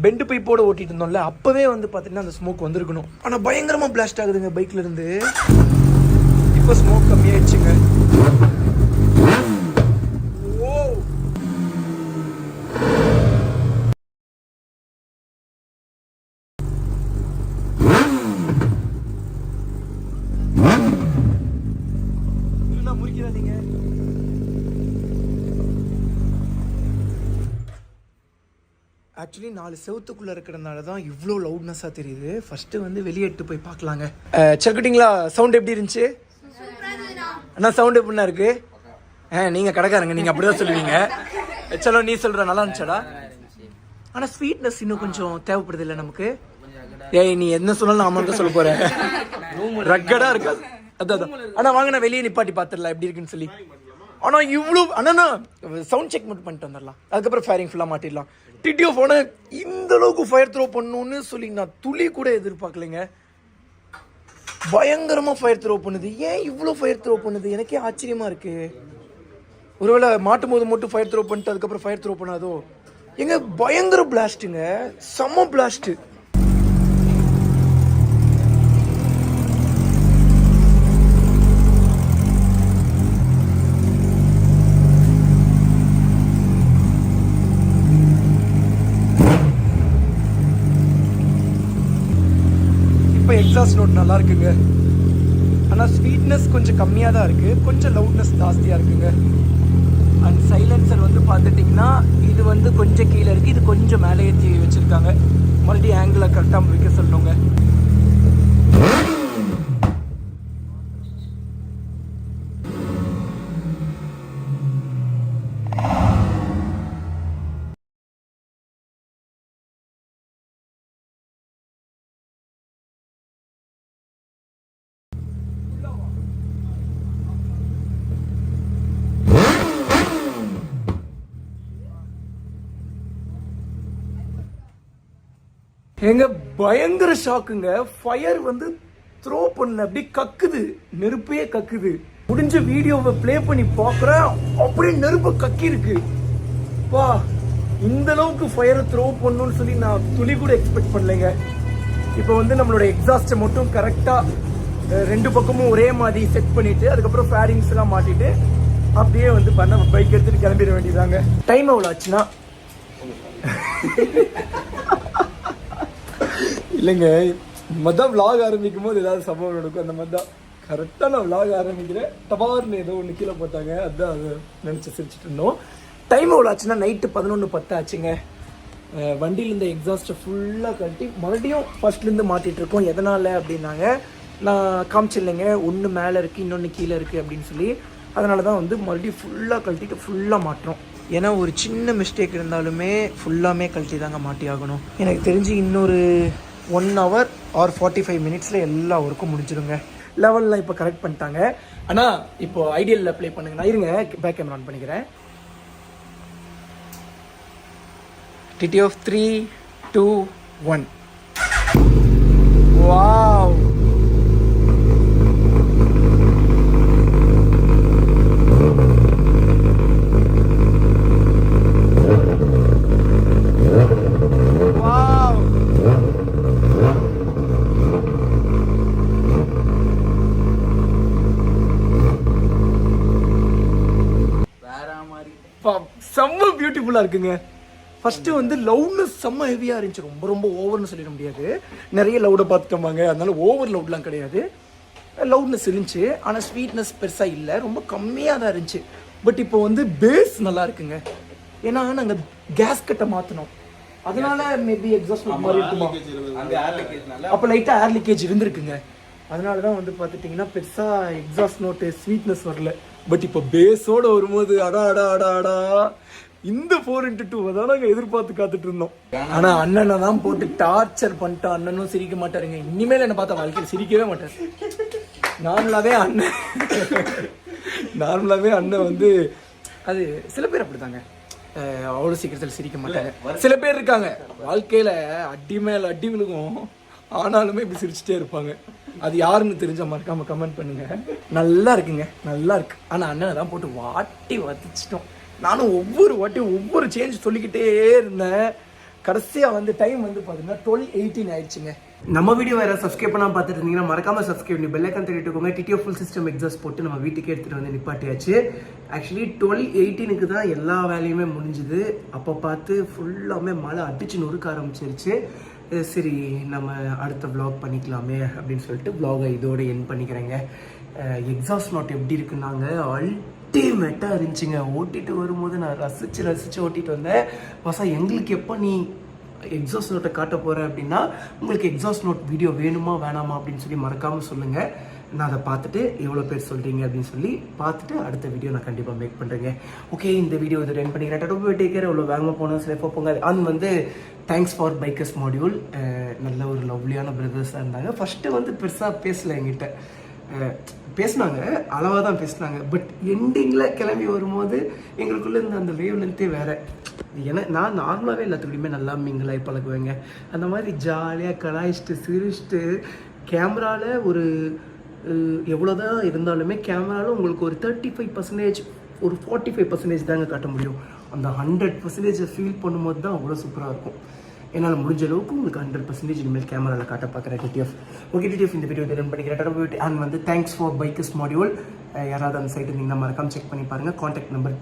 பெண்டு பைப்போட ஓட்டிகிட்டு இருந்தோம்ல, அப்போவே வந்து பார்த்தீங்கன்னா அந்த ஸ்மோக் வந்திருக்கணும். ஆனால் பயங்கரமாக பிளாஸ்ட் ஆகுதுங்க பைக்கில் இருந்து. இப்போ ஸ்மோக் கம்மியாயிடுச்சுங்க. முறிக்கிறாதீங்க. ஆக்சுவலி 4 செவத்துக்குள்ளே இருக்கிறதுனால தான் இவ்வளோ லவுட்னஸாக தெரியுது. ஃபஸ்ட்டு வந்து வெளியே எடுத்து போய் பார்க்கலாங்க. செக்குட்டிங்களா, சவுண்ட் எப்படி இருந்துச்சு அண்ணா? சவுண்ட் எப்படின்னா இருக்கு? நீங்கள் கடைக்காரங்க, நீங்கள் அப்படி தான் சொல்லுவீங்க. சலோ நீ சொல்கிற நல்லா இருந்துச்சாடா? ஆனால் ஸ்வீட்னஸ் இன்னும் கொஞ்சம் தேவைப்படுது இல்லை நமக்கு? ஏய் நீ என்ன சொன்னாலும் நான் தான் சொல்ல போகிறேன். ரக்கடாக இருக்காது. அதான் ஆனால் வாங்க நான் வெளியே நிப்பாட்டி பார்த்துடலாம் எப்படி இருக்குன்னு சொல்லி. ஆனால் இவ்வளோ அண்ணா சவுண்ட் செக் மட்டும் பண்ணிட்டு வந்துடலாம். அதுக்கப்புறம் ஃபயரிங் ஃபுல்லாக மாட்டிடலாம். டிடிஓ ஃபோனை இந்த அளவுக்கு ஃபயர் த்ரோ பண்ணணும்னு சொல்லி நான் துளி கூட எதிர்பார்க்கலைங்க. பயங்கரமாக ஃபயர் த்ரோ பண்ணுது. ஏன் இவ்வளோ ஃபயர் த்ரோ பண்ணுது எனக்கே ஆச்சரியமாக இருக்குது. ஒருவேளை மாட்டும் போது மட்டும் ஃபயர் த்ரோ பண்ணிட்டு அதுக்கப்புறம் ஃபயர் த்ரோ பண்ணாதோ? எங்க பயங்கர பிளாஸ்ட்டுங்க, செம்ம பிளாஸ்ட்டு. எக்ஸாஸ்ட் நோட் நல்லா இருக்குங்க. ஆனால் ஸ்வீட்னஸ் கொஞ்சம் கம்மியாக தான் இருக்குது, கொஞ்சம் லவுட்னஸ் ஜாஸ்தியாக இருக்குங்க. அண்ட் சைலன்சர் வந்து பார்த்துட்டிங்கன்னா இது வந்து கொஞ்சம் கீழே இருக்குது, இது கொஞ்சம் மேலே ஏற்றி வச்சுருக்காங்க. மறுபடியும் ஆங்கிளை கரெக்டாக வைக்க சொல்லணுங்க. எங்க பயங்கர ஷாக்குங்க. ஃபயர் வந்து த்ரோ பண்ணல, அப்படியே கக்குது, நெருப்பையே கக்குது. முடிஞ்ச வீடியோவை ப்ளே பண்ணி பார்க்குறேன், அப்படியே நெருப்பு கக்கி இருக்கு. பா, இந்த அளவுக்கு ஃபயரை த்ரோ பண்ணணும்னு சொல்லி நான் துளி கூட எக்ஸ்பெக்ட் பண்ணலைங்க. இப்போ வந்து நம்மளோட எக்ஸாஸ்ட்டை மட்டும் கரெக்டாக 2 பக்கமும் ஒரே மாதிரி செட் பண்ணிட்டு அதுக்கப்புறம் ஃபேரிங்ஸ் எல்லாம் மாட்டிட்டு அப்படியே வந்து பண்ண பைக் எடுத்துட்டு கிளம்பிட வேண்டியதாங்க. டைம் எவ்வளோ ஆச்சுன்னா இல்லைங்க, மொதல் விளாக் ஆரம்பிக்கும் போது ஏதாவது சம்பவம் நடக்கும். அந்த மாதிரி தான் கரெக்டாக நான் விளாக் ஆரம்பிக்கிறேன், டபார்னு ஏதோ ஒன்று கீழே போட்டாங்க. அதுதான் அதை நினச்சி சிரிச்சிட்டு இருந்தோம். டைம் எவ்வளோ ஆச்சுன்னா நைட்டு 11:10 ஆச்சுங்க. வண்டியிலேருந்து எக்ஸாஸ்ட்டை ஃபுல்லாக கட்டி மறுபடியும் ஃபர்ஸ்ட்லேருந்து மாட்டிகிட்டு இருக்கோம். எதனால் அப்படின்னாங்க, நான் காமிச்சில்லைங்க, ஒன்று மேலே இருக்குது இன்னொன்று கீழே இருக்குது அப்படின்னு சொல்லி. அதனால தான் வந்து மறுபடியும் ஃபுல்லாக கழட்டிட்டு ஃபுல்லாக மாட்டுறோம். ஏன்னா ஒரு சின்ன மிஸ்டேக் இருந்தாலுமே ஃபுல்லாமே கழட்டி தாங்க மாட்டி ஆகணும். எனக்கு தெரிஞ்சு இன்னொரு 1 hour or 45 minutes எல்லா ஒர்க்கும் முடிஞ்சிடுங்க. லெவல்லாம் இப்போ கரெக்ட் பண்ணிட்டாங்க. ஆனால் இப்போ ஐடியலில் அப்ளை பண்ணுங்க. நான் இருங்க பேக் கேமரா ஆன் பண்ணிக்கிறேன். டிடி ஆஃப் 3, 2, 1. வாவ், செம்ம பியூட்டிஃபுல்லாக இருக்குங்க. ஃபஸ்ட்டு வந்து லவுட்னஸ் செம்ம ஹெவியாக இருந்துச்சு. ரொம்ப ரொம்ப ஓவர்னு சொல்லிட முடியாது, நிறைய லவுடை பார்த்துட்டோமாங்க, அதனால ஓவர் லவுட்லாம் கிடையாது. லவுட்னஸ் இருந்துச்சு, ஆனால் ஸ்வீட்னஸ் பெருசாக இல்லை, ரொம்ப கம்மியாக தான் இருந்துச்சு. பட் இப்போ வந்து பேஸ் நல்லா இருக்குங்க. ஏன்னா நாங்கள் கேஸ் கட்டை மாற்றினோம், அதனால மேபி எக்ஸாஸ்ட் மாதிரி இருக்குமா, அப்போ லைட்டாக ஏர் லீக்கேஜ் இருந்திருக்குங்க. அதனால தான் வந்து பார்த்துட்டிங்கன்னா பெருசாக எக்ஸாஸ்ட் நோட்டு ஸ்வீட்னஸ் வரல. பட் இப்போ பேஸோடு வரும்போது அடா அடா அடா அடா, இந்த 4x2 தான் நாங்கள் எதிர்பார்த்து காத்துட்டு இருந்தோம். ஆனால் அண்ணனை தான் போட்டு டார்ச்சர் பண்ணிட்டோம். அண்ணனும் சிரிக்க மாட்டாருங்க, இனிமேல் என்னை பார்த்தா வாழ்க்கையில் சிரிக்கவே மாட்டார். நார்மலாகவே அண்ணன் வந்து அது சில பேர் அப்படி தாங்க, அவ்வளோ சீக்கிரத்தில் சிரிக்க மாட்டாங்க. சில பேர் இருக்காங்க வாழ்க்கையில் அடி மேலே அடி விழுகும், ஆனாலுமே இப்படி சிரிச்சுட்டே இருப்பாங்க. அது யாருன்னு தெரிஞ்ச மறக்காம கமெண்ட் பண்ணுங்க. நல்லா இருக்குங்க, நல்லா இருக்கு. ஆனால் அண்ணனை தான் போட்டு வாட்டி வதச்சிட்டோம். நானும் ஒவ்வொரு வாட்டியும் ஒவ்வொரு சேஞ்ச் சொல்லிக்கிட்டே இருந்தேன். கடைசியாக வந்து டைம் வந்து பார்த்தீங்கன்னா 12:18 ஆயிடுச்சுங்க. நம்ம வீடியோ வேறு சப்ஸ்கிரைப் பண்ணாமல் பார்த்துட்டு இருந்தீங்கன்னா மறக்காம சப்ஸ்கிரைப் பண்ணி பெல் ஐக்கான் தட்டிட்டுக்கோங்க. டிடிஎஃப் ஃபுல் சிஸ்டம் எக்ஸாஸ்ட் போட்டு நம்ம வீட்டுக்கே எடுத்துகிட்டு வந்து நிப்பாட்டியாச்சு. ஆக்சுவலி 12:18க்கு தான் எல்லா வேலையுமே முடிஞ்சுது. அப்போ பார்த்து ஃபுல்லாமே மழை அடிச்சு நொறுக்க ஆரம்பிச்சிருச்சு. சரி நம்ம அடுத்த வ்ளாக் பண்ணிக்கலாமே அப்படின்னு சொல்லிட்டு வ்ளாகை இதோட என் பண்ணிக்கிறேங்க. எக்ஸாஸ்ட் நோட் எப்படி இருக்குன்னாங்க அல்டிமேட்டாக இருந்துச்சுங்க. ஓட்டிட்டு வரும்போது நான் ரசித்து ஓட்டிட்டு வந்தேன். எங்களுக்கு எப்போ நீ எக்ஸாஸ்ட் நோட்டை காட்ட போகிறேன் அப்படின்னா உங்களுக்கு எக்ஸாஸ்ட் நோட் வீடியோ வேணுமா வேணாமா அப்படின்னு சொல்லி மறக்காமல் சொல்லுங்கள். நான் அதை பார்த்துட்டு எவ்வளோ பேர் சொல்கிறீங்க அப்படின்னு சொல்லி பார்த்துட்டு அடுத்த வீடியோ நான் கண்டிப்பாக மேக் பண்ணுறேங்க. ஓகே, இந்த வீடியோ இது ரென் பண்ணிக்கிறேன். Take care. எவ்வளோ வேகமாக போனோம் சேஃபாக போங்க. அண்ட் வந்து தேங்க்ஸ் ஃபார் பைக்கர்ஸ் மாடியூல். நல்ல ஒரு லவ்லியான பிரதர்ஸாக இருந்தாங்க. ஃபஸ்ட்டு வந்து பெருசாக பேசலை என்கிட்ட, பேசினாங்க அளவாக தான் பேசினாங்க. பட் எண்டிங்கில் கிளம்பி வரும்போது எங்களுக்குள்ளே இருந்த அந்த வேவ் லென்த்தே வேறு. ஏன்னா நான் நார்மலாகவே எல்லாத்துக்கூடையுமே நல்லா மிங்கலாகி பழகுவேங்க. அந்த மாதிரி ஜாலியாக கலாய்ச்சிட்டு சிரிச்சிட்டு கேமராவில் ஒரு எவ்வளோதான் இருந்தாலுமே கேமராவில் உங்களுக்கு ஒரு 35% ஒரு 45% தாங்க காட்ட முடியும். அந்த 100% ஃபீல் பண்ணும்போது தான் அவ்வளோ சூப்பராக இருக்கும். என்னால் முடிஞ்ச அளவுக்கு உங்களுக்கு 100% இனிமேல் கேமராவில் காட்ட பார்க்குறேன். டிடிஎஃப் ஓகே, டிடிஎஃப் இந்த வீடியோ ரன் பண்ணிக்கிறேன். அண்ட் வந்து தேங்க்ஸ் ஃபார் பைக்கர்ஸ் மாடியூல். யாராவது அந்த சைட்டு இருந்தீங்கன்னா மறக்காம செக் பண்ணி பாருங்கள். கான்டாக்ட் நம்பர்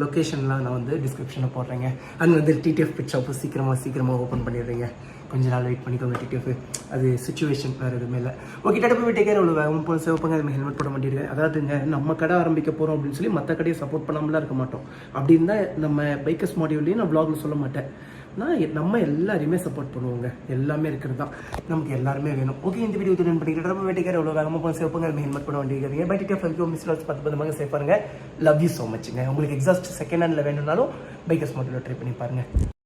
லொக்கேஷன்லாம் நான் வந்து டிஸ்கிரிப்ஷனில் போடுறேங்க. அண்ட் வந்து டிடிஎஃப் பிட் ஷாப்பு சீக்கிரமாக ஓப்பன் பண்ணிடுறீங்க. கொஞ்ச நாள் வெயிட் பண்ணிக்கோங்க. டிடிஎஃப் அது சுச்சுவேஷன் வேறு எதுவுமே இல்லை. Okay, take care. அவ்வளோ சிவப்பாங்க. அது ஹெல்மெட் போட மாட்டேங்கிறேன். அதாவதுங்க நம்ம கடை ஆரம்பிக்க போகிறோம் அப்படின்னு சொல்லி மற்ற கடையை சப்போர்ட் பண்ணாமலாம் இருக்க மாட்டோம். அப்படி இருந்தால் நம்ம பைக்கர்ஸ் மாடியூல்லையும் நான் வ்ளாகில் சொல்ல மாட்டேன். நம்ம எல்லாரையுமே சப்போர்ட் பண்ணுவோங்க. எல்லாமே இருக்கிறது தான் நமக்கு எல்லாருமே வேணும். ஓகே, இந்த வீடியோ ரன் பண்ணிக்கிறேன். வெட்டிக்கார் எவ்வளோ வேகமாக போன சேவ் பண்ணுங்க. ஹெல்மெட் பண்ண வேண்டியிருக்கீங்க. பை டிடிஎஃப் மிஸ் பார்த்து சேவ் பாருங்க. லவ் யூ ஸோ மச்சுங்க. உங்களுக்கு எக்ஸாஸ்ட் செகண்ட் ஹேண்டில் வேணும்னாலும் பைக்கர்ஸ் மாடலில் ட்ரை பண்ணி பாருங்கள்.